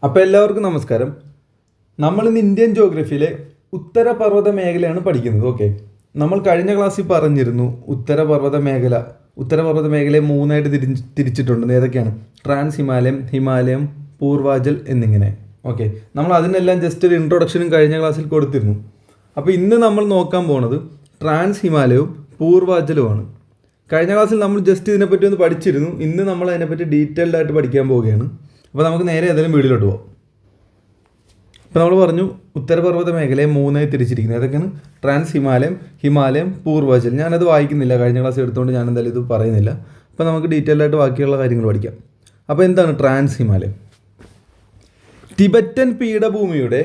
അപ്പോൾ എല്ലാവർക്കും നമസ്കാരം. നമ്മളിന്ന് ഇന്ത്യൻ ജോഗ്രഫിയിലെ ഉത്തരപർവ്വത മേഖലയാണ് പഠിക്കുന്നത്. ഓക്കെ, നമ്മൾ കഴിഞ്ഞ ക്ലാസ്സിൽ പറഞ്ഞിരുന്നു ഉത്തരപർവ്വത മേഖലയെ മൂന്നായിട്ട് തിരിച്ചിട്ടുണ്ട്. ഏതൊക്കെയാണ്? ട്രാൻസ് ഹിമാലയം, ഹിമാലയം, പൂർവാചൽ എന്നിങ്ങനെ. ഓക്കെ, നമ്മൾ അതിനെല്ലാം ജസ്റ്റ് ഒരു ഇൻട്രൊഡക്ഷനും കഴിഞ്ഞ ക്ലാസ്സിൽ കൊടുത്തിരുന്നു. അപ്പോൾ ഇന്ന് നമ്മൾ നോക്കാൻ പോകുന്നത് ട്രാൻസ് ഹിമാലയവും പൂർവാചലുമാണ്. കഴിഞ്ഞ ക്ലാസ്സിൽ നമ്മൾ ജസ്റ്റ് ഇതിനെപ്പറ്റി ഒന്ന് പഠിച്ചിരുന്നു. ഇന്ന് നമ്മൾ അതിനെപ്പറ്റി ഡീറ്റെയിൽഡ് ആയിട്ട് പഠിക്കാൻ പോവുകയാണ്. അപ്പോൾ നമുക്ക് നേരെ ഏതെങ്കിലും വീഡിയോയിലോട്ട് പോകാം. ഇപ്പോൾ നമ്മൾ പറഞ്ഞു ഉത്തരപർവ്വത മേഖലയെ മൂന്നായി തിരിച്ചിരിക്കുന്നത്. ഏതൊക്കെയാണ്? ട്രാൻസ് ഹിമാലയം, ഹിമാലയം, പൂർവാചൽ. ഞാനത് വായിക്കുന്നില്ല, കഴിഞ്ഞ ക്ലാസ് എടുത്തുകൊണ്ട് ഞാൻ എന്തായാലും ഇത് പറയുന്നില്ല. അപ്പോൾ നമുക്ക് ഡീറ്റെയിൽഡ് ആയിട്ട് ബാക്കിയുള്ള കാര്യങ്ങൾ പഠിക്കാം. അപ്പോൾ എന്താണ് ട്രാൻസ് ഹിമാലയം? ടിബറ്റൻ പീഠഭൂമിയുടെ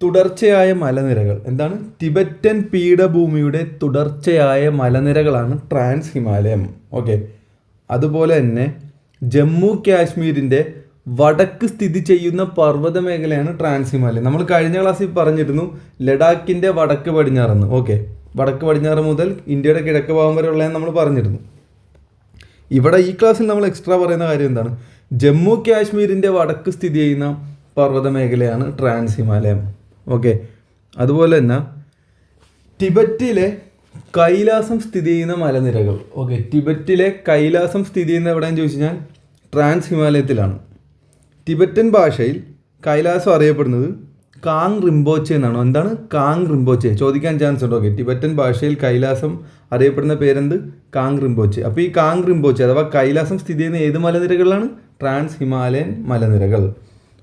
തുടർച്ചയായ മലനിരകൾ. എന്താണ്? ടിബറ്റൻ പീഠഭൂമിയുടെ തുടർച്ചയായ മലനിരകളാണ് ട്രാൻസ് ഹിമാലയം. ഓക്കെ, അതുപോലെ തന്നെ ജമ്മു കാശ്മീരിൻ്റെ വടക്ക് സ്ഥിതി ചെയ്യുന്ന പർവ്വത മേഖലയാണ് ട്രാൻസ് ഹിമാലയം. നമ്മൾ കഴിഞ്ഞ ക്ലാസ്സിൽ പറഞ്ഞിരുന്നു ലഡാക്കിൻ്റെ വടക്ക് പടിഞ്ഞാറെന്ന്. ഓക്കെ, വടക്ക് പടിഞ്ഞാറ് മുതൽ ഇന്ത്യയുടെ കിഴക്ക് ഭാഗം വരെ ഉള്ളതെന്ന് നമ്മൾ പറഞ്ഞിരുന്നു. ഇവിടെ ഈ ക്ലാസ്സിൽ നമ്മൾ എക്സ്ട്രാ പറയുന്ന കാര്യം എന്താണ്? ജമ്മു കാശ്മീരിൻ്റെ വടക്ക് സ്ഥിതി ചെയ്യുന്ന പർവ്വത മേഖലയാണ് ട്രാൻസ് ഹിമാലയം. ഓക്കെ, അതുപോലെ തന്നെ ടിബറ്റിലെ കൈലാസം സ്ഥിതി ചെയ്യുന്ന മലനിരകൾ. ഓക്കെ, ടിബറ്റിലെ കൈലാസം സ്ഥിതി ചെയ്യുന്ന എവിടെയെന്ന് ചോദിച്ചു കഴിഞ്ഞാൽ ട്രാൻസ് ഹിമാലയത്തിലാണ്. ടിബറ്റൻ ഭാഷയിൽ കൈലാസം അറിയപ്പെടുന്നത് കാങ് റിംബോച്ചെ എന്നാണ്. എന്താണ് കാങ് റിംബോച്ചെ? ചോദിക്കാൻ ചാൻസ് ഉണ്ട്. ഓക്കെ, ടിബറ്റൻ ഭാഷയിൽ കൈലാസം അറിയപ്പെടുന്ന പേരെന്ത്? കാങ് റിംബോച്ചെ. അപ്പോൾ ഈ കാങ് റിംബോച്ചെ അഥവാ കൈലാസം സ്ഥിതി ചെയ്യുന്ന ഏത് മലനിരകളിലാണ്? ട്രാൻസ് ഹിമാലയൻ മലനിരകൾ.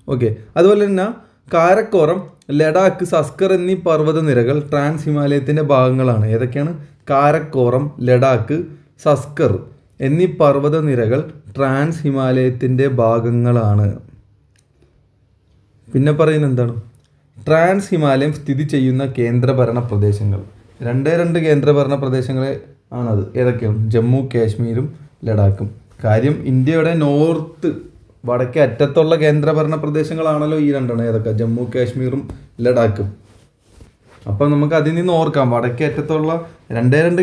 ഓക്കെ, അതുപോലെ തന്നെ കാരക്കോറം, ലഡാക്ക്, സസ്കർ എന്നീ പർവ്വത നിരകൾ ട്രാൻസ് ഹിമാലയത്തിൻ്റെ ഭാഗങ്ങളാണ്. ഏതൊക്കെയാണ്? കാരക്കോറം, ലഡാക്ക്, സസ്കർ എന്നീ പർവ്വത നിരകൾ ട്രാൻസ് ഹിമാലയത്തിൻ്റെ ഭാഗങ്ങളാണ്. പിന്നെ പറയുന്നത് എന്താണ്? ട്രാൻസ് ഹിമാലയം സ്ഥിതി ചെയ്യുന്ന കേന്ദ്രഭരണ പ്രദേശങ്ങൾ. രണ്ട് കേന്ദ്രഭരണ പ്രദേശങ്ങളെ ആണത്. ഏതൊക്കെയാണ്? ജമ്മു കാശ്മീരും ലഡാക്കും. കാര്യം ഇന്ത്യയുടെ നോർത്ത് വടക്കേ അറ്റത്തുള്ള കേന്ദ്രഭരണ പ്രദേശങ്ങളാണല്ലോ ഈ രണ്ടെണ്ണം. ഏതൊക്കെ? ജമ്മു കാശ്മീരും ലഡാക്കും. അപ്പം നമുക്ക് അതിൽ നിന്ന് ഓർക്കാം, വടക്കേ അറ്റത്തുള്ള രണ്ട്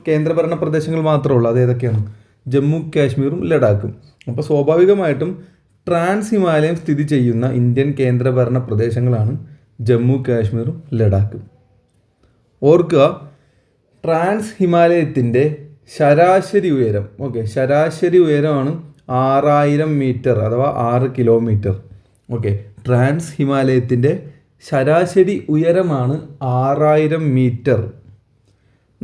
കേന്ദ്രഭരണ പ്രദേശങ്ങൾ മാത്രമേ ഉള്ളൂ. അത് ഏതൊക്കെയാണ്? ജമ്മു കാശ്മീരും ലഡാക്കും. അപ്പോൾ സ്വാഭാവികമായിട്ടും ട്രാൻസ് ഹിമാലയം സ്ഥിതി ചെയ്യുന്ന ഇന്ത്യൻ കേന്ദ്രഭരണ പ്രദേശങ്ങളാണ് ജമ്മു കാശ്മീരും ലഡാക്കും. ഓർക്കുക, ട്രാൻസ് ഹിമാലയത്തിൻ്റെ ശരാശരി ഉയരം. ഓക്കെ, ശരാശരി ഉയരമാണ് 6000 മീറ്റർ അഥവാ 6 കിലോമീറ്റർ. ഓക്കെ, ട്രാൻസ് ഹിമാലയത്തിൻ്റെ ശരാശരി ഉയരമാണ് 6000 മീറ്റർ.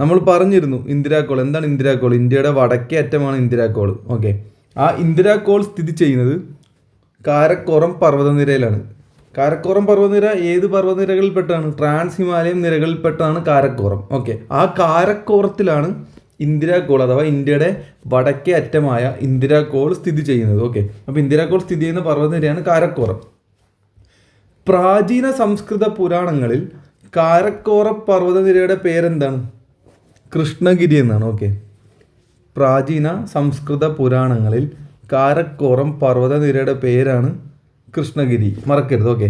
നമ്മൾ പറഞ്ഞിരുന്നു ഇന്ദിരാക്കോൾ. എന്താണ് ഇന്ദിരാക്കോൾ? ഇന്ത്യയുടെ വടക്കേ അറ്റമാണ് ഇന്ദിരാക്കോൾ. ഓക്കെ, ആ ഇന്ദിരാക്കോൾ സ്ഥിതി ചെയ്യുന്നത് കാരക്കോറം പർവ്വതനിരയിലാണ്. കാരക്കോറം പർവ്വതനിര ഏത് പർവ്വതനിരകളിൽപ്പെട്ടാണ്? ട്രാൻസ് ഹിമാലയം നിരകളിൽപ്പെട്ടാണ് കാരക്കോറം. ഓക്കെ, ആ കാരക്കോറത്തിലാണ് ഇന്ദിരാക്കോൾ അഥവാ ഇന്ത്യയുടെ വടക്കേ അറ്റമായ ഇന്ദിരാക്കോൾ സ്ഥിതി ചെയ്യുന്നത്. ഓക്കെ, അപ്പോൾ ഇന്ദിരാക്കോൾ സ്ഥിതി ചെയ്യുന്ന പർവ്വതനിരയാണ് കാരക്കോറം. പ്രാചീന സംസ്കൃത പുരാണങ്ങളിൽ കാരക്കോറം പർവ്വതനിരയുടെ പേരെന്താണ്? കൃഷ്ണഗിരി എന്നാണ്. ഓക്കെ, പ്രാചീന സംസ്കൃത പുരാണങ്ങളിൽ കാരക്കോറം പർവ്വതനിരയുടെ പേരാണ് കൃഷ്ണഗിരി. മറക്കരുത്. ഓക്കെ,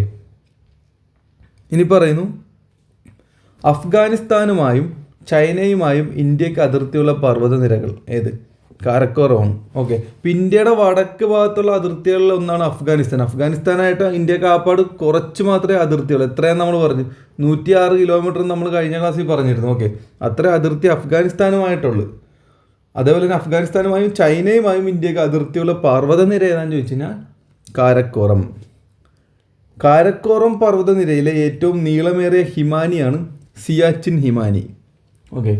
ഇനി പറയുന്നു അഫ്ഗാനിസ്ഥാനുമായും ചൈനയുമായും ഇന്ത്യക്ക് അതിർത്തിയുള്ള പർവ്വതനിരകൾ. ഏത്? കാരക്കോറമാണ്. ഓക്കെ, ഇപ്പം ഇന്ത്യയുടെ വടക്ക് ഭാഗത്തുള്ള അതിർത്തികളിൽ ഒന്നാണ് അഫ്ഗാനിസ്ഥാൻ. അഫ്ഗാനിസ്ഥാനായിട്ട് ഇന്ത്യക്ക് ആപ്പാട് കുറച്ച് മാത്രമേ അതിർത്തിയുള്ളൂ. എത്രയാണ് നമ്മൾ പറഞ്ഞു? 106 കിലോമീറ്റർ നമ്മൾ കഴിഞ്ഞ ക്ലാസ്സിൽ പറഞ്ഞിരുന്നു. ഓക്കെ, അത്ര അതിർത്തി അഫ്ഗാനിസ്ഥാനുമായിട്ടുള്ളൂ. അതേപോലെ തന്നെ അഫ്ഗാനിസ്ഥാനുമായും ചൈനയുമായും ഇന്ത്യക്ക് അതിർത്തിയുള്ള പർവ്വതനിര ഏതാണെന്ന് ചോദിച്ചു കഴിഞ്ഞാൽ കാരക്കോറം. കാരക്കോറം പർവ്വതനിരയിലെ ഏറ്റവും നീളമേറിയ ഹിമാനിയാണ് സിയാച്ചിൻ ഹിമാനി. ഓക്കെ,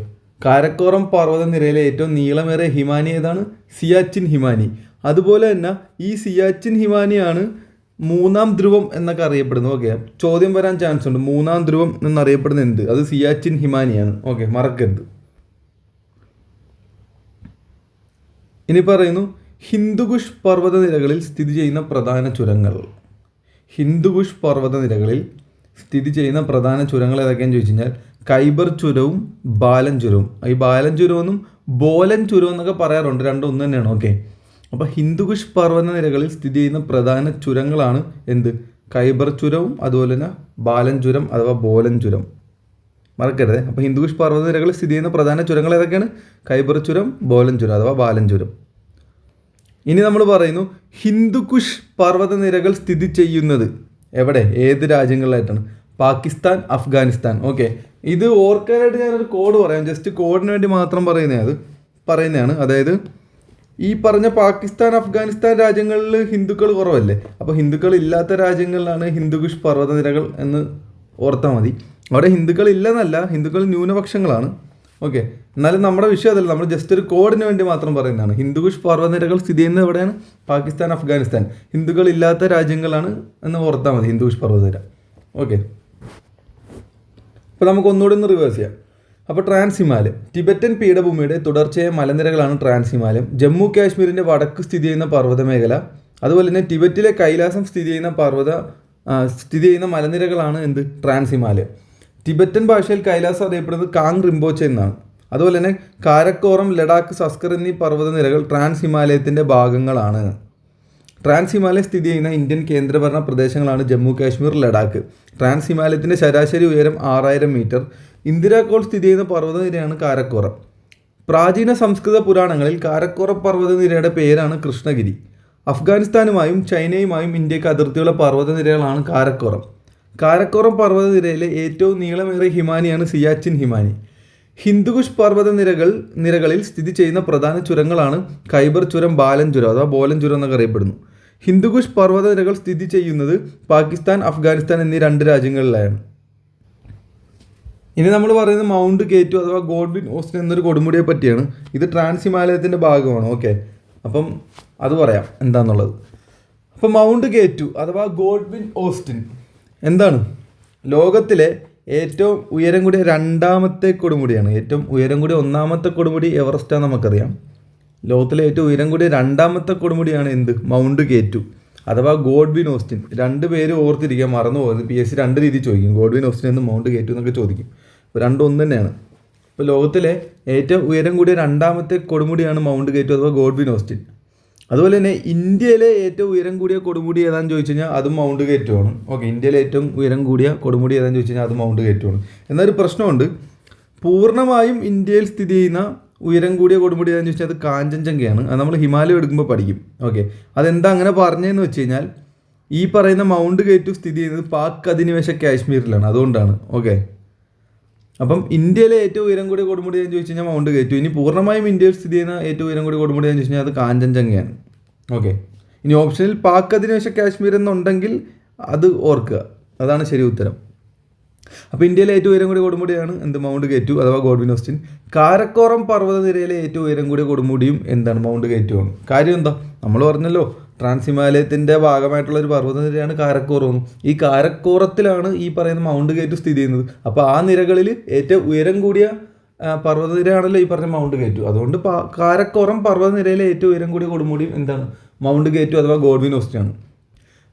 കാരക്കോറം പർവ്വതനിരയിലെ ഏറ്റവും നീളമേറിയ ഹിമാനി ഏതാണ്? സിയാച്ചിൻ ഹിമാനി. അതുപോലെ തന്നെ ഈ സിയാച്ചിൻ ഹിമാനിയാണ് മൂന്നാം ധ്രുവം എന്നൊക്കെ അറിയപ്പെടുന്നത്. ഓക്കെ, ചോദ്യം വരാൻ ചാൻസ് ഉണ്ട്. മൂന്നാം ധ്രുവം എന്നറിയപ്പെടുന്നത് എന്ത്? അത് സിയാച്ചിൻ ഹിമാനിയാണ്. ഓക്കെ, മറക്കരുത്. ഇനി പറയുന്നു ഹിന്ദുകുഷ് പർവ്വതനിരകളിൽ സ്ഥിതി ചെയ്യുന്ന പ്രധാന ചുരങ്ങൾ. ഹിന്ദുകുഷ് പർവ്വതനിരകളിൽ സ്ഥിതി ചെയ്യുന്ന പ്രധാന ചുരങ്ങൾ ഏതൊക്കെയാണെന്ന് ചോദിച്ചു കഴിഞ്ഞാൽ കൈബർ ചുരവും ബാലൻ ചുരവും. ഈ ബാലൻ ചുരമെന്നും ബോലൻ ചുരവും എന്നൊക്കെ പറയാറുണ്ട്. രണ്ടും ഒന്ന് തന്നെയാണ്. ഓക്കെ, അപ്പോൾ ഹിന്ദുകുഷ് പർവ്വതനിരകളിൽ സ്ഥിതി ചെയ്യുന്ന പ്രധാന ചുരങ്ങളാണ് എന്ത്? കൈബർ ചുരവും അതുപോലെ തന്നെ ബാലൻ ചുരം അഥവാ ബോലൻ ചുരം. മറക്കരുത്. അപ്പോൾ ഹിന്ദുകുഷ് പർവ്വതനിരകളിൽ സ്ഥിതി ചെയ്യുന്ന പ്രധാന ചുരങ്ങൾ ഏതൊക്കെയാണ്? കൈബർ ചുരം, ബോലൻ ചുരം അഥവാ ബാലൻ ചുരം. ഇനി നമ്മൾ പറയുന്നു ഹിന്ദുകുഷ് പർവ്വതനിരകൾ സ്ഥിതി ചെയ്യുന്നത് എവിടെ, ഏത് രാജ്യങ്ങളിലായിട്ടാണ്? പാകിസ്ഥാൻ, അഫ്ഗാനിസ്ഥാൻ. ഓക്കെ, ഇത് ഓർക്കാനായിട്ട് ഞാനൊരു കോഡ് പറയാം, ജസ്റ്റ് കോഡിന് വേണ്ടി മാത്രം പറയുന്നതാണ്. അതായത് ഈ പറഞ്ഞ പാകിസ്ഥാൻ, അഫ്ഗാനിസ്ഥാൻ രാജ്യങ്ങളിൽ ഹിന്ദുക്കൾ കുറവല്ലേ, അപ്പോൾ ഹിന്ദുക്കൾ ഇല്ലാത്ത രാജ്യങ്ങളിലാണ് ഹിന്ദുകുഷ് പർവ്വതനിരകൾ എന്ന് ഓർത്താൽ മതി. അവിടെ ഹിന്ദുക്കൾ ഇല്ലെന്നല്ല, ഹിന്ദുക്കൾ ന്യൂനപക്ഷങ്ങളാണ്. ഓക്കെ, എന്നാലും നമ്മുടെ വിഷയം അതല്ല, നമ്മൾ ജസ്റ്റ് ഒരു കോഡിന് വേണ്ടി മാത്രം പറയുന്നതാണ്. ഹിന്ദുകുഷ് പർവ്വതനിരകൾ സ്ഥിതി ചെയ്യുന്നത് എവിടെയാണ്? പാകിസ്ഥാൻ, അഫ്ഗാനിസ്ഥാൻ. ഹിന്ദുക്കൾ ഇല്ലാത്ത രാജ്യങ്ങളാണ് എന്ന് ഓർത്താൽ മതി ഹിന്ദുകുഷ് പർവ്വതനിര. ഓക്കെ, അപ്പോൾ നമുക്ക് ഒന്നുകൂടി ഒന്ന് റിവേഴ്സ് ചെയ്യാം. അപ്പോൾ ട്രാൻസ് ഹിമാലയം, ടിബറ്റൻ പീഠഭൂമിയുടെ തുടർച്ചയായ മലനിരകളാണ് ട്രാൻസ് ഹിമാലയം. ജമ്മു കാശ്മീരിൻ്റെ വടക്ക് സ്ഥിതി ചെയ്യുന്ന പർവ്വതമേഖല, അതുപോലെ തന്നെ ടിബറ്റിലെ കൈലാസം സ്ഥിതി ചെയ്യുന്ന മലനിരകളാണ് എന്ത്? ട്രാൻസ് ഹിമാലയം. ടിബറ്റൻ ഭാഷയിൽ കൈലാസം അറിയപ്പെടുന്നത് കാങ് റിംപോച്ചെ എന്നാണ്. അതുപോലെ തന്നെ കാരക്കോറം, ലഡാക്ക്, സസ്കർ എന്നീ പർവ്വതനിരകൾ ട്രാൻസ് ഹിമാലയത്തിൻ്റെ ഭാഗങ്ങളാണ്. ട്രാൻസ് ഹിമാലയം സ്ഥിതി ചെയ്യുന്ന ഇന്ത്യൻ കേന്ദ്രഭരണ പ്രദേശങ്ങളാണ് ജമ്മു കാശ്മീർ, ലഡാക്ക്. ട്രാൻസ് ഹിമാലയത്തിൻ്റെ ശരാശരി ഉയരം 6000 മീറ്റർ. ഇന്ദിരാകോൾ സ്ഥിതി ചെയ്യുന്ന പർവ്വതനിരയാണ് കാരക്കോറം. പ്രാചീന സംസ്കൃത പുരാണങ്ങളിൽ കാരക്കോറം പർവ്വതനിരയുടെ പേരാണ് കൃഷ്ണഗിരി. അഫ്ഗാനിസ്ഥാനുമായും ചൈനയുമായും ഇന്ത്യക്ക് അതിർത്തിയുള്ള പർവ്വതനിരകളാണ് കാരക്കോറം. കാരക്കോറം പർവ്വതനിരയിലെ ഏറ്റവും നീളമേറിയ ഹിമാനിയാണ് സിയാച്ചിൻ ഹിമാനി. ഹിന്ദുകുഷ് നിരകളിൽ സ്ഥിതി ചെയ്യുന്ന പ്രധാന ചുരങ്ങളാണ് ഖൈബർ ചുരം, ബാലൻ ചുരം അഥവാ ബോലൻ ചുരം എന്നൊക്കെ അറിയപ്പെടുന്നു. ഹിന്ദുകുഷ് പർവ്വതനിരകൾ സ്ഥിതി ചെയ്യുന്നത് പാകിസ്ഥാൻ, അഫ്ഗാനിസ്ഥാൻ എന്നീ 2 രാജ്യങ്ങളിലാണ്. ഇനി നമ്മൾ പറയുന്നത് മൗണ്ട് കേറ്റു അഥവാ ഗോഡ്വിൻ ഓസ്റ്റിൻ എന്നൊരു കൊടുമുടിയെ പറ്റിയാണ്. ഇത് ട്രാൻസ് ഹിമാലയത്തിൻ്റെ ഭാഗമാണ്. ഓക്കെ, അപ്പം അത് പറയാം എന്താണെന്നുള്ളത്. അപ്പം മൗണ്ട് കേറ്റു അഥവാ ഗോഡ്വിൻ ഓസ്റ്റിൻ എന്താണ്? ലോകത്തിലെ ഏറ്റവും ഉയരം കൂടിയ 2ാമത്തെ കൊടുമുടിയാണ്. ഏറ്റവും ഉയരം കൂടിയ 1ാമത്തെ കൊടുമുടി എവറസ്റ്റാണ് നമുക്കറിയാം. ലോകത്തിലെ ഏറ്റവും ഉയരം കൂടിയ 2ാമത്തെ കൊടുമുടിയാണ് എന്ത്? മൗണ്ട് കേറ്റു അഥവാ ഗോഡ്വിൻ ഓസ്റ്റിൻ. 2 പേര് ഓർത്തിരിക്കാൻ മറന്നു പോകുന്നത്. PSC 2 രീതി ചോദിക്കും, ഗോഡ്വിൻ ഓസ്റ്റിൻ എന്ന് മൗണ്ട് കേറ്റു എന്നൊക്കെ ചോദിക്കും. അപ്പോൾ 2 ഒന്ന് തന്നെയാണ്. ഇപ്പോൾ ലോകത്തിലെ ഏറ്റവും ഉയരം കൂടിയ 2ാമത്തെ കൊടുമുടിയാണ് മൗണ്ട് കേറ്റു അഥവാ ഗോഡ്വിൻ ഓസ്റ്റിൻ. അതുപോലെ തന്നെ ഇന്ത്യയിലെ ഏറ്റവും ഉയരം കൂടിയ കൊടുമുടി ഏതാണെന്ന് ചോദിച്ചു കഴിഞ്ഞാൽ അതും മൗണ്ട് കേറ്റു ആണ്. ഓക്കെ, ഇന്ത്യയിലെ ഏറ്റവും ഉയരം കൂടിയ കൊടുമുടി ഏതാണെന്ന് ചോദിച്ചു കഴിഞ്ഞാൽ അത് മൗണ്ട് കേറ്റു ആണ്. എന്നൊരു പ്രശ്നമുണ്ട്, പൂർണ്ണമായും ഇന്ത്യയിൽ സ്ഥിതി ചെയ്യുന്ന ഉയരം കൂടിയ കൊടുമുടി ഏതാണെന്ന് ചോദിച്ചാൽ അത് കാഞ്ചൻജംഗയാണ്. അത് നമ്മൾ ഹിമാലയം എടുക്കുമ്പോൾ പഠിക്കും. ഓക്കെ, അതെന്താ അങ്ങനെ പറഞ്ഞതെന്ന് വെച്ച് കഴിഞ്ഞാൽ ഈ പറയുന്ന മൗണ്ട് കേറ്റു സ്ഥിതി ചെയ്യുന്നത് പാക് അധിനിവേശ കാശ്മീരിലാണ്, അതുകൊണ്ടാണ്. ഓക്കെ, അപ്പം ഇന്ത്യയിലെ ഏറ്റവും ഉയരം കൂടിയ കൊടുമുടി എന്ന് ചോദിച്ചു കഴിഞ്ഞാൽ മൗണ്ട് കേറ്റു. ഇനി പൂർണ്ണമായും ഇന്ത്യയിൽ സ്ഥിതി ചെയ്യുന്ന ഏറ്റവും ഉയരം കൂടിയ കൊടുമുടി എന്ന് ചോദിച്ചു കഴിഞ്ഞാൽ അത് കാഞ്ചൻജംഗയാണ്. ഓക്കെ, ഇനി ഓപ്ഷനിൽ പാക് അധിനിവേശ കാശ്മീർ എന്നുണ്ടെങ്കിൽ അത് ഓർക്കുക, അതാണ് ശരി ഉത്തരം. അപ്പോൾ ഇന്ത്യയിലെ ഏറ്റവും ഉയരം കൂടിയ കൊടുമുടിയാണ് എന്ത്? മൗണ്ട് കേറ്റു അഥവാ ഗോഡ്വിൻ ഓസ്റ്റിൻ. കാരക്കോറം പർവ്വതനിരയിലെ ഏറ്റവും ഉയരം കൂടിയ കൊടുമുടിയും എന്താണ്? മൗണ്ട് കേറ്റു ആണ്. കാര്യം എന്താ? നമ്മൾ പറഞ്ഞല്ലോ ട്രാൻസ് ഹിമാലയത്തിൻ്റെ ഭാഗമായിട്ടുള്ള ഒരു പർവ്വതനിരയാണ് കാരക്കോറം. ഈ കാരക്കോറത്തിലാണ് ഈ പറയുന്ന മൗണ്ട് കേറ്റു സ്ഥിതി ചെയ്യുന്നത്. അപ്പോൾ ആ നിരകളിൽ ഏറ്റവും ഉയരം കൂടിയ പർവ്വതനിരയാണല്ലോ ഈ പറഞ്ഞ മൗണ്ട് കേറ്റു. അതുകൊണ്ട് കാരക്കോറം പർവ്വതനിരയിലെ ഏറ്റവും ഉയരം കൂടിയ കൊടുമുടിയും എന്താണ്? മൗണ്ട് കേറ്റു അഥവാ ഗോഡ്വിൻ ഓസ്റ്റിൻ ആണ്.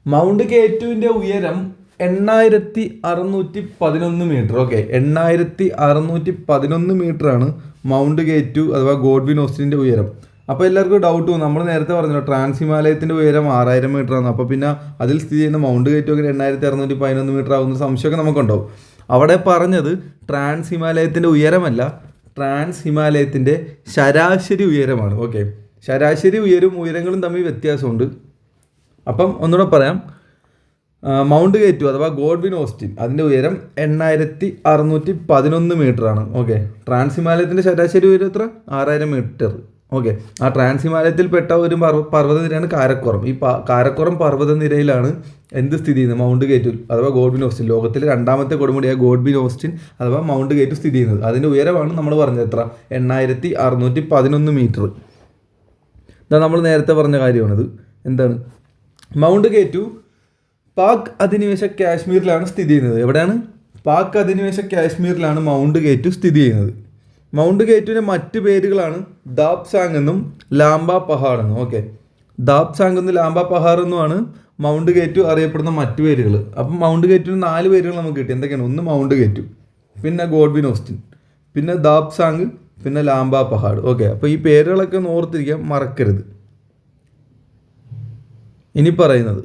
മൗണ്ട് കേറ്റുവിൻ്റെ ഉയരം 8611 മീറ്റർ. ഓക്കെ, 8611 മീറ്ററാണ് മൗണ്ട് കേറ്റു അഥവാ ഗോഡ്വിൻ ഓസ്റ്റിൻ്റെ ഉയരം. അപ്പോൾ എല്ലാവർക്കും ഡൗട്ട് വന്നു, നമ്മൾ നേരത്തെ പറഞ്ഞല്ലോ ട്രാൻസ് ഹിമാലയത്തിൻ്റെ ഉയരം 6000 മീറ്ററാണ്. അപ്പോൾ പിന്നെ അതിൽ സ്ഥിതി ചെയ്യുന്ന മൗണ്ട് കേറ്റു ഒക്കെ 8611 മീറ്റർ ആകുന്ന സംശയമൊക്കെ നമുക്കുണ്ടാവും. അവിടെ പറഞ്ഞത് ട്രാൻസ് ഹിമാലയത്തിൻ്റെ ഉയരമല്ല, ട്രാൻസ് ഹിമാലയത്തിൻ്റെ ശരാശരി ഉയരമാണ്. ഓക്കെ, ശരാശരി ഉയരങ്ങളും തമ്മിൽ വ്യത്യാസമുണ്ട്. അപ്പം ഒന്നുകൂടെ പറയാം, മൗണ്ട് കേറ്റു അഥവാ ഗോഡ്വിൻ ഓസ്റ്റിൻ അതിൻ്റെ ഉയരം 8611 മീറ്ററാണ്. ഓക്കെ, ട്രാൻസ് ഹിമാലയത്തിൻ്റെ ശരാശരി ഉയരം എത്ര? 6000 മീറ്റർ. ഓക്കെ, ആ ട്രാൻസ് ഹിമാലയത്തിൽപ്പെട്ട ഒരു പർവ്വതനിരയാണ് കാരക്കോറം. ഈ കാരക്കോറം പർവ്വതനിരയിലാണ് എന്ത് സ്ഥിതി ചെയ്യുന്നത്? മൗണ്ട് കേറ്റു അഥവാ ഗോഡ്വിൻ ഓസ്റ്റിൻ. ലോകത്തിലെ 2ാമത്തെ കൊടുമുടിയായ ഗോഡ്വിൻ ഓസ്റ്റിൻ അഥവാ മൗണ്ട് കേറ്റു സ്ഥിതി ചെയ്യുന്നത്. അതിൻ്റെ ഉയരമാണ് നമ്മൾ പറഞ്ഞത് എത്ര? 8611 മീറ്റർ. ഇതാ നമ്മൾ നേരത്തെ പറഞ്ഞ കാര്യമാണിത്. എന്താണ്? മൗണ്ട് കേറ്റു പാക് അധിനിവേശ കാശ്മീരിലാണ് സ്ഥിതി ചെയ്യുന്നത്. എവിടെയാണ്? പാക് അധിനിവേശ കാശ്മീരിലാണ് മൗണ്ട് കേറ്റു സ്ഥിതി ചെയ്യുന്നത്. മൗണ്ട് കേറ്റുവിൻ്റെ മറ്റ് പേരുകളാണ് ദാബ്സാങ് എന്നും ലാംബ പഹാഡ് എന്നും. ഓക്കെ, ദാബ്സാങ് എന്നും ലാംബ പഹാഡ് എന്നുമാണ് മൗണ്ട് കേറ്റു അറിയപ്പെടുന്ന മറ്റു പേരുകൾ. അപ്പം മൗണ്ട് കേറ്റുവിന് 4 പേരുകൾ നമുക്ക് കിട്ടി. എന്തൊക്കെയാണ്? ഒന്ന് മൗണ്ട് കേറ്റു, പിന്നെ ഗോഡ്വിൻ ഓസ്റ്റിൻ, പിന്നെ ദാബ്സാങ്, പിന്നെ ലാംബ പഹാഡ്. ഓക്കെ, അപ്പോൾ ഈ പേരുകളൊക്കെ ഒന്ന് ഓർത്തിരിക്കാൻ മറക്കരുത്. ഇനി പറയുന്നത്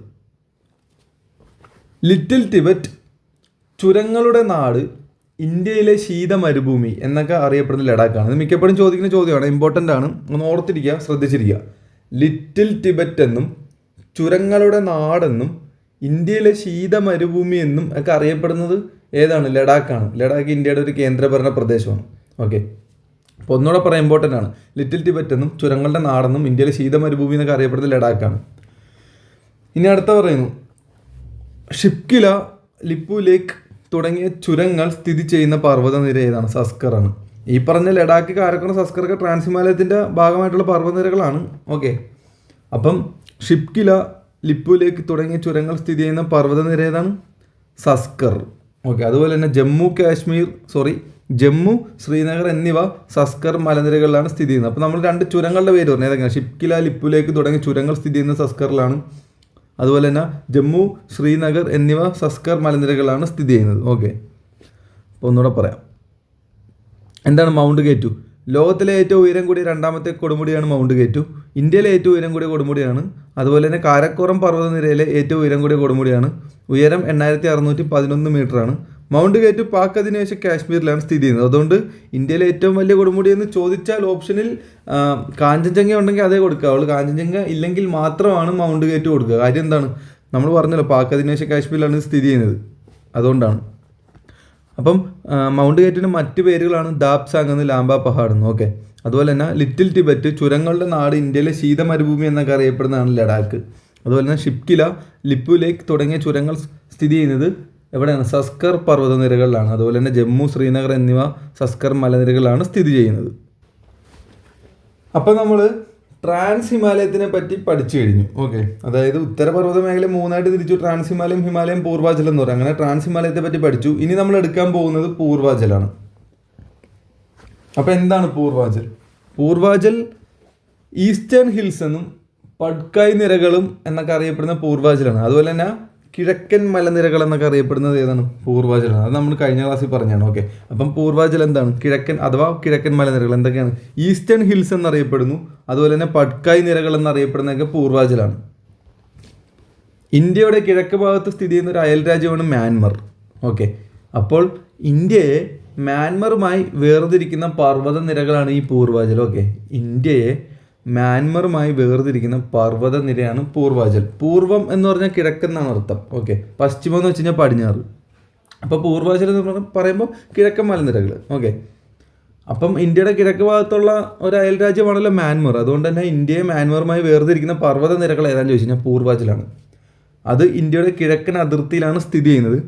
ലിറ്റിൽ ടിബറ്റ്, ചുരങ്ങളുടെ നാട്, ഇന്ത്യയിലെ ശീത മരുഭൂമി എന്നൊക്കെ അറിയപ്പെടുന്ന ലഡാക്കാണ്. ഇത് മിക്കപ്പോഴും ചോദിക്കുന്ന ചോദ്യമാണ്, ഇമ്പോർട്ടൻ്റ് ആണ്, ഒന്ന് ഓർത്തിരിക്കുക, ശ്രദ്ധിച്ചിരിക്കുക. ലിറ്റിൽ ടിബറ്റ് എന്നും ചുരങ്ങളുടെ നാടെന്നും ഇന്ത്യയിലെ ശീത മരുഭൂമി എന്നും ഒക്കെ അറിയപ്പെടുന്നത് ഏതാണ്? ലഡാക്കാണ്. ലഡാക്ക് ഇന്ത്യയുടെ ഒരു കേന്ദ്രഭരണ പ്രദേശമാണ്. ഓക്കെ, അപ്പോൾ ഒന്നുകൂടെ പറയാൻ ഇമ്പോർട്ടൻ്റ് ആണ്. ലിറ്റിൽ ടിബറ്റ് എന്നും ചുരങ്ങളുടെ നാടെന്നും ഇന്ത്യയിലെ ശീത മരുഭൂമി എന്നൊക്കെ അറിയപ്പെടുന്നത് ലഡാക്കാണ്. ഇനി അടുത്ത പറയുന്നു, ഷിപ്കില, ലിപ്പു ലേക്ക് തുടങ്ങിയ ചുരങ്ങൾ സ്ഥിതി ചെയ്യുന്ന പർവ്വതനിര ഏതാണ്? സസ്കറാണ്. ഈ പറഞ്ഞ ലഡാക്ക്, കാരക്കോണം, സസ്കറൊക്കെ ട്രാൻസ് ഹിമാലയത്തിൻ്റെ ഭാഗമായിട്ടുള്ള പർവ്വതനിരകളാണ്. ഓക്കെ, അപ്പം ഷിപ്കില, ലിപ്പു ലേക്ക് തുടങ്ങിയ ചുരങ്ങൾ സ്ഥിതി ചെയ്യുന്ന പർവ്വതനിര ഏതാണ്? സസ്കർ. ഓക്കെ, അതുപോലെ തന്നെ ജമ്മു, ശ്രീനഗർ എന്നിവ സസ്കർ മലനിരകളിലാണ് സ്ഥിതി ചെയ്യുന്നത്. അപ്പോൾ നമ്മൾ 2 ചുരങ്ങളുടെ പേര് പറഞ്ഞു. ഏതൊക്കെയാണ്? ഷിപ്കില, ലിപ്പു ലേക്ക് തുടങ്ങിയ ചുരങ്ങൾ സ്ഥിതി ചെയ്യുന്ന സസ്കറിലാണ്. അതുപോലെ തന്നെ ജമ്മു, ശ്രീനഗർ എന്നിവ സസ്കർ മലനിരകളിലാണ് സ്ഥിതി ചെയ്യുന്നത്. ഓക്കെ, അപ്പോൾ ഒന്നുകൂടെ പറയാം. എന്താണ് മൗണ്ട് കെ2? ലോകത്തിലെ ഏറ്റവും ഉയരം കൂടിയ 2ാമത്തെ കൊടുമുടിയാണ് മൗണ്ട് കെ2. ഇന്ത്യയിലെ ഏറ്റവും ഉയരം കൂടിയ കൊടുമുടിയാണ്. അതുപോലെ തന്നെ കാരക്കോറം പർവ്വതനിരയിലെ ഏറ്റവും ഉയരം കൂടിയ കൊടുമുടിയാണ്. ഉയരം 8611 മീറ്ററാണ്. മൗണ്ട് കെ2 പാക് അധിനിവേശ കാശ്മീരിലാണ് സ്ഥിതി ചെയ്യുന്നത്. അതുകൊണ്ട് ഇന്ത്യയിലെ ഏറ്റവും വലിയ കൊടുമുടി എന്ന് ചോദിച്ചാൽ ഓപ്ഷനിൽ കാഞ്ചൻജംഗ ഉണ്ടെങ്കിൽ അതേ കൊടുക്കുക. കാഞ്ചൻജംഗ ഇല്ലെങ്കിൽ മാത്രമാണ് മൗണ്ട് കെ2 കൊടുക്കുക. കാര്യം എന്താണ്? നമ്മൾ പറഞ്ഞല്ലോ, പാക് അധിനിവേശ കാശ്മീരിലാണ് സ്ഥിതി ചെയ്യുന്നത്, അതുകൊണ്ടാണ്. അപ്പം മൗണ്ട് കെ2ന് മറ്റ് പേരുകളാണ് ദാബ്സാങ് എന്ന്, ലാംബ പഹാഡ് എന്ന്. ഓക്കെ, അതുപോലെ തന്നെ ലിറ്റിൽ ടിബറ്റ്, ചുരങ്ങളുടെ നാട്, ഇന്ത്യയിലെ ശീത മരുഭൂമി എന്നൊക്കെ അറിയപ്പെടുന്നതാണ് ലഡാക്ക്. അതുപോലെ തന്നെ ഷിപ്കില, ലിപ്പു ലേക്ക് തുടങ്ങിയ ചുരങ്ങൾ സ്ഥിതി ചെയ്യുന്നത് എവിടെയാണ്? സസ്കർ പർവ്വതനിരകളിലാണ്. അതുപോലെ തന്നെ ജമ്മു, ശ്രീനഗർ എന്നിവ സസ്കർ മലനിരകളിലാണ് സ്ഥിതി ചെയ്യുന്നത്. അപ്പോൾ നമ്മൾ ട്രാൻസ് ഹിമാലയത്തിനെ പറ്റി പഠിച്ചു കഴിഞ്ഞു. ഓക്കെ, അതായത് ഉത്തരപർവ്വത മേഖല 3ആയിട്ട് തിരിച്ചു. ട്രാൻസ് ഹിമാലയം, ഹിമാലയം, പൂർവാചൽ എന്ന് പറയും. അങ്ങനെ ട്രാൻസ് ഹിമാലയത്തെ പറ്റി പഠിച്ചു. ഇനി നമ്മൾ എടുക്കാൻ പോകുന്നത് പൂർവാചലാണ്. അപ്പോൾ എന്താണ് പൂർവാചൽ? പൂർവാചൽ ഈസ്റ്റേൺ ഹിൽസ് എന്നും പഡ്കായ് നിരകളും എന്നൊക്കെ അറിയപ്പെടുന്ന പൂർവാചലാണ്. അതുപോലെ തന്നെ കിഴക്കൻ മലനിരകൾ എന്നൊക്കെ അറിയപ്പെടുന്നത് ഏതാണ്? പൂർവാചലാണ്. അത് നമ്മൾ കഴിഞ്ഞ ക്ലാസ്സിൽ പറഞ്ഞാണ്. ഓക്കെ, അപ്പം പൂർവാചൽ എന്താണ്? കിഴക്കൻ മലനിരകൾ എന്തൊക്കെയാണ്? ഈസ്റ്റേൺ ഹിൽസ് എന്നറിയപ്പെടുന്നു. അതുപോലെ തന്നെ പഡ്കായ് നിരകൾ എന്നറിയപ്പെടുന്നതൊക്കെ പൂർവാചലാണ്. ഇന്ത്യയുടെ കിഴക്ക് ഭാഗത്ത് സ്ഥിതി ചെയ്യുന്ന ഒരു അയൽ രാജ്യമാണ് മ്യാൻമർ. ഓക്കെ, അപ്പോൾ ഇന്ത്യയെ മ്യാൻമറുമായി വേർതിരിക്കുന്ന പർവ്വതനിരകളാണ് ഈ പൂർവാചൽ. ഓക്കെ, ഇന്ത്യയെ മ്യാൻമറുമായി വേർതിരിക്കുന്ന പർവ്വതനിരയാണ് പൂർവാചൽ. പൂർവം എന്ന് പറഞ്ഞാൽ കിഴക്കൻ എന്നാണ് അർത്ഥം. ഓക്കെ, പശ്ചിമം എന്ന് വെച്ച് കഴിഞ്ഞാൽ പടിഞ്ഞാറ്. അപ്പോൾ പൂർവാചൽ എന്ന് പറയുമ്പോൾ കിഴക്കൻ മലനിരകൾ. ഓക്കെ, അപ്പം ഇന്ത്യയുടെ കിഴക്ക് ഭാഗത്തുള്ള ഒരു അയൽ രാജ്യമാണല്ലോ മ്യാൻമർ. അതുകൊണ്ട് തന്നെ ഇന്ത്യയെ മ്യാൻമറുമായി വേർതിരിക്കുന്ന പർവ്വതനിരകൾ ഏതാണെന്ന് ചോദിച്ചു കഴിഞ്ഞാൽ പൂർവാചലാണ്. അത് ഇന്ത്യയുടെ കിഴക്കൻ അതിർത്തിയിലാണ് സ്ഥിതി ചെയ്യുന്നത്.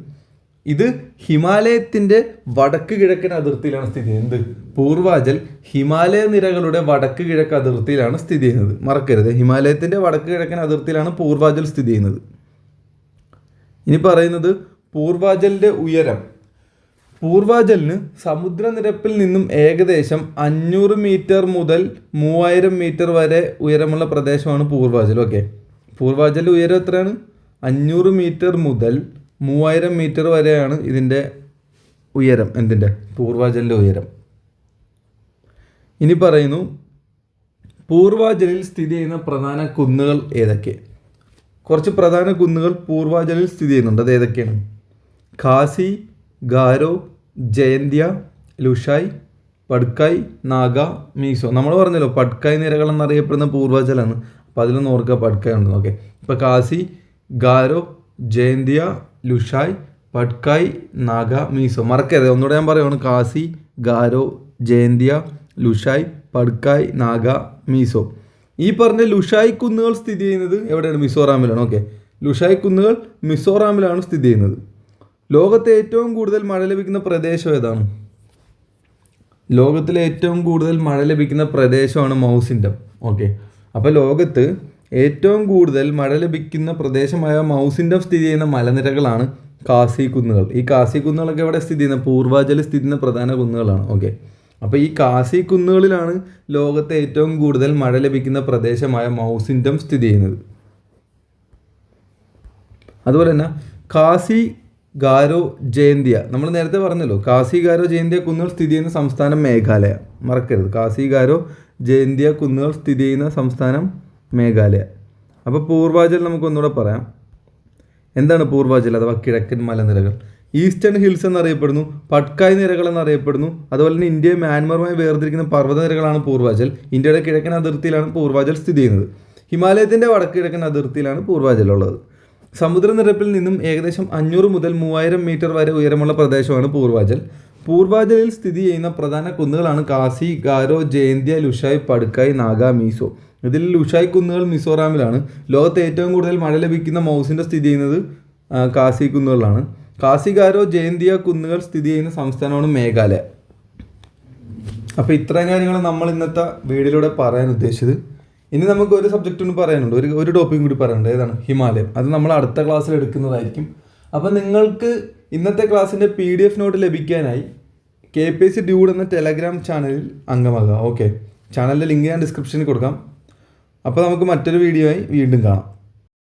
ഇത് ഹിമാലയത്തിൻ്റെ വടക്ക് കിഴക്കൻ അതിർത്തിയിലാണ് സ്ഥിതി ചെയ്യുന്നത്. പൂർവാചൽ ഹിമാലയ നിരകളുടെ വടക്ക് കിഴക്ക് അതിർത്തിയിലാണ് സ്ഥിതി ചെയ്യുന്നത്. മറക്കരുത്, ഹിമാലയത്തിൻ്റെ വടക്ക് കിഴക്കൻ അതിർത്തിയിലാണ് പൂർവാചൽ സ്ഥിതി ചെയ്യുന്നത്. ഇനി പറയുന്നത് പൂർവാചലിൻ്റെ ഉയരം. പൂർവാചലിന് സമുദ്രനിരപ്പിൽ നിന്നും ഏകദേശം 500 മീറ്റർ മുതൽ 3000 മീറ്റർ വരെ ഉയരമുള്ള പ്രദേശമാണ് പൂർവാചൽ. ഓക്കെ, പൂർവാചലിൻ്റെ ഉയരം എത്രയാണ്? 500 മീറ്റർ മുതൽ 3000 മീറ്റർ വരെയാണ് ഇതിൻ്റെ ഉയരം. എന്തിൻ്റെ? പൂർവാചലിൻ്റെ ഉയരം. ഇനി പറയുന്നു, പൂർവാചലിൽ സ്ഥിതി ചെയ്യുന്ന പ്രധാന കുന്നുകൾ ഏതൊക്കെ? കുറച്ച് പ്രധാന കുന്നുകൾ പൂർവാചലിൽ സ്ഥിതി ചെയ്യുന്നുണ്ട്. അത് ഏതൊക്കെയാണ്? ഖാസി, ഗാരോ, ജയന്തിയ, ലുഷായ്, പഡ്കായ്, നാഗ, മീസോ. നമ്മൾ പറഞ്ഞല്ലോ പഡ്കായ് നിരകൾ എന്നറിയപ്പെടുന്ന പൂർവാചലാണ്. അപ്പോൾ അതിലൊന്ന് ഓർക്കുക, പഡ്കായ് ഉണ്ട്. ഓക്കെ, ഇപ്പോൾ ഖാസി, ഗാരോ, ജയന്തിയ, ലുഷായ്, പഡ്കായ്, നാഗ, മീസോ. മറക്കരുത്, ഒന്നുകൂടെ ഞാൻ പറയുകയാണ്. ഖാസി, ഗാരോ, ജയന്തിയ, ലുഷായ്, പഡ്കായ്, നാഗ, മീസോ. ഈ പറഞ്ഞ ലുഷായ് കുന്നുകൾ സ്ഥിതി ചെയ്യുന്നത് എവിടെയാണ്? മിസോറാമിലാണ്. ഓക്കെ, ലുഷായ് കുന്നുകൾ മിസോറാമിലാണ് സ്ഥിതി ചെയ്യുന്നത്. ലോകത്തെ ഏറ്റവും കൂടുതൽ മഴ ലഭിക്കുന്ന പ്രദേശം ഏതാണ്? ലോകത്തിലെ ഏറ്റവും കൂടുതൽ മഴ ലഭിക്കുന്ന പ്രദേശമാണ് മൗസിൻഡം. ഓക്കെ, അപ്പോൾ ലോകത്ത് ഏറ്റവും കൂടുതൽ മഴ ലഭിക്കുന്ന പ്രദേശമായ മൗസിൻഡം സ്ഥിതി ചെയ്യുന്ന മലനിരകളാണ് ഖാസി കുന്നുകൾ. ഈ ഖാസി കുന്നുകളൊക്കെ എവിടെ സ്ഥിതി ചെയ്യുന്ന? പൂർവാചൽ സ്ഥിതി ചെയ്യുന്ന പ്രധാന കുന്നുകളാണ്. ഓക്കെ, അപ്പോൾ ഈ ഖാസി കുന്നുകളിലാണ് ലോകത്തെ ഏറ്റവും കൂടുതൽ മഴ ലഭിക്കുന്ന പ്രദേശമായ മൗസിൻഡം സ്ഥിതി ചെയ്യുന്നത്. അതുപോലെ തന്നെ ഖാസി, ഗാരോ, ജയന്തിയ. നമ്മൾ നേരത്തെ പറഞ്ഞല്ലോ, ഖാസി, ഗാരോ, ജയന്തിയ കുന്നുകൾ സ്ഥിതി ചെയ്യുന്ന സംസ്ഥാനം മേഘാലയ. മറക്കരുത്, ഖാസി, ഗാരോ, ജയന്തിയ കുന്നുകൾ സ്ഥിതി ചെയ്യുന്ന സംസ്ഥാനം മേഘാലയ. അപ്പോൾ പൂർവാചൽ നമുക്കൊന്നുകൂടെ പറയാം. എന്താണ് പൂർവാചൽ അഥവാ കിഴക്കൻ മലനിരകൾ? ഈസ്റ്റേൺ ഹിൽസ് എന്നറിയപ്പെടുന്നു, പഡ്കായ് നിരകൾ എന്നറിയപ്പെടുന്നു. അതുപോലെ തന്നെ ഇന്ത്യയെ മ്യാൻമറുമായി വേർതിരിക്കുന്ന പർവ്വതനിരകളാണ് പൂർവാചൽ. ഇന്ത്യയുടെ കിഴക്കൻ അതിർത്തിയിലാണ് പൂർവാചൽ സ്ഥിതി ചെയ്യുന്നത്. ഹിമാലയത്തിൻ്റെ വടക്ക് കിഴക്കൻ അതിർത്തിയിലാണ് പൂർവാചൽ ഉള്ളത്. സമുദ്രനിരപ്പിൽ നിന്നും ഏകദേശം 500 മുതൽ 3000 മീറ്റർ വരെ ഉയരമുള്ള പ്രദേശമാണ് പൂർവാചൽ. പൂർവാചലിൽ സ്ഥിതി ചെയ്യുന്ന പ്രധാന കുന്നുകളാണ് കാസി, ഗാരോ, ജയന്തിയ, ലുഷായ്, പടുക്കായ്, നാഗ, മീസോ. ഇതിൽ ലുഷായ് കുന്നുകൾ മിസോറാമിലാണ്. ലോകത്ത് ഏറ്റവും കൂടുതൽ മഴ ലഭിക്കുന്ന മൗസിൻ്റെ സ്ഥിതി ചെയ്യുന്നത് കാസി കുന്നുകളിലാണ്. കാസി, ഗാരോ, ജയന്തിയ കുന്നുകൾ സ്ഥിതി ചെയ്യുന്ന സംസ്ഥാനമാണ് മേഘാലയ. അപ്പോൾ ഇത്രയും കാര്യങ്ങൾ നമ്മൾ ഇന്നത്തെ വീഡിയോയിലൂടെ പറയാൻ ഉദ്ദേശിച്ചത്. ഇനി നമുക്ക് ഒരു സബ്ജക്റ്റ് കൂടി പറയാനുണ്ട്, ഒരു ടോപ്പിക് കൂടി പറയാനുണ്ട്. ഏതാണ്? ഹിമാലയം. അത് നമ്മൾ അടുത്ത ക്ലാസ്സിൽ എടുക്കുന്നതായിരിക്കും. അപ്പോൾ നിങ്ങൾക്ക് ഇന്നത്തെ ക്ലാസ്സിൻ്റെ PDF നോട്ട് ലഭിക്കാനായി KPSC ഡ്യൂഡ് എന്ന ടെലഗ്രാം ചാനലിൽ അംഗമാകുക. ഓക്കെ, ചാനലിൻ്റെ ലിങ്ക് ഞാൻ ഡിസ്ക്രിപ്ഷനിൽ കൊടുക്കാം. അപ്പോൾ നമുക്ക് മറ്റൊരു വീഡിയോ ആയി വീണ്ടും കാണാം.